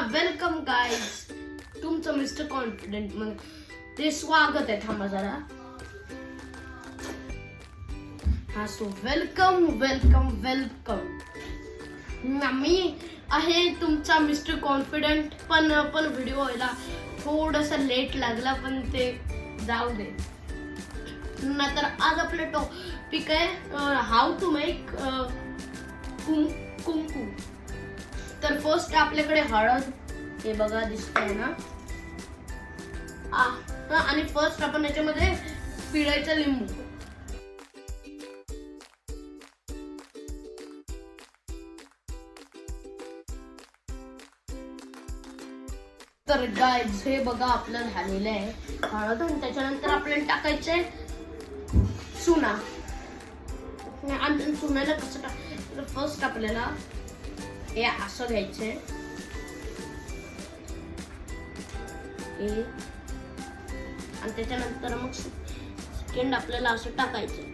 Welcome guys. तुमचं mister confident मध्ये ते स्वागत आहे. थांबा जरा. हा सो वेलकम वेलकम वेलकम. मी आहे तुमचा मिस्टर कॉन्फिडेंट. पण व्हिडिओ व्हायला थोडंसं लेट लागला, पण ते जाऊ दे. नंतर आज आपलं टॉपिक आहे हाऊ टू मेक कुंकू. तर फर्स्ट आपल्याकडे हळद, हे बघा दिसतंय ना. आणि फर्स्ट आपण याच्यामध्ये पिळायचा लिंबू. तर गाइस हे बघा आपलं झालेलं आहे हळद. आणि त्याच्यानंतर आपल्याला टाकायचंय चुना. आणि चुन्याला कसं टाकायचं, फर्स्ट आपल्याला हे असं घ्यायचंय. आणि त्याच्यानंतर मग सेकंड आपल्याला असं टाकायचं.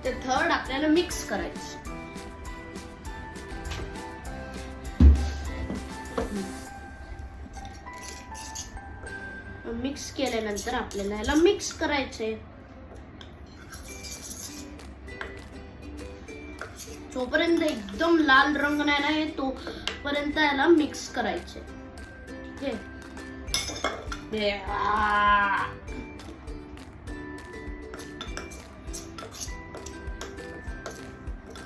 ते थर्ड आपल्याला मिक्स करायचं. मिक्स केल्यानंतर आपल्याला याला मिक्स करायचंय. जोपर्यंत एकदम लाल रंग नाही ना येतो तोपर्यंत याला मिक्स करायचंय.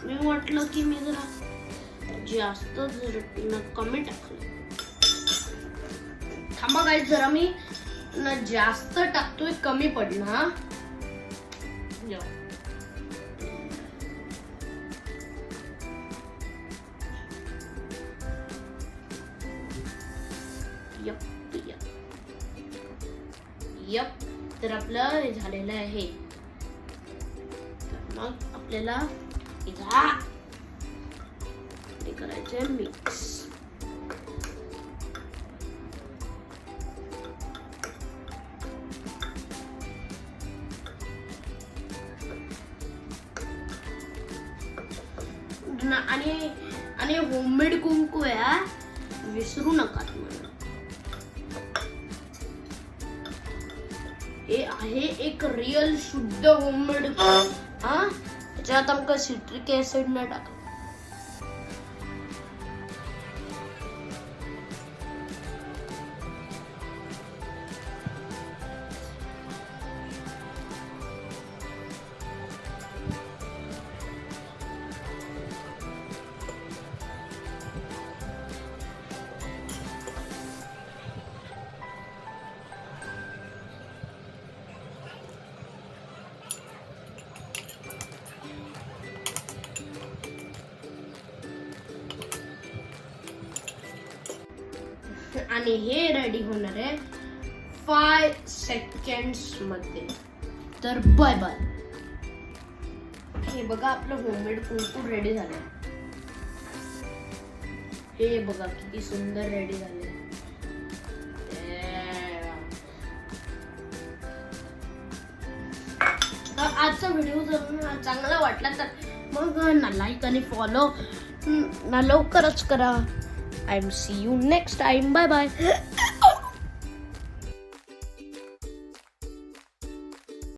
मी म्हटलं की मी जरा जास्त कमी टाकलं. थांबा गाइस, जरा मी ना जास्त टाकतोय, कमी पडलं. हा यप. तर आपलं हे झालेलं आहे. मग आपल्याला हे करायचंय मिक्स. आणि होममेड कुंकू आहे, विसरू नका तुम्हाला. हे आहे एक रिअल शुद्ध होममेड. त्याच्यात आमका सिट्रिक ऍसिड न टाका. आणि हे रेडी होणार आहे 5 सेकंड्स मध्ये. तर बाय बाय. हे बघा आपलं होममेड कुंकू रेडी झालंय. हे बघा किती सुंदर रेडी झाले. आजचा व्हिडिओ जर चांगला वाटला तर मग ना लाईक आणि फॉलो ना लवकरच करा. I will see you next time. Bye bye.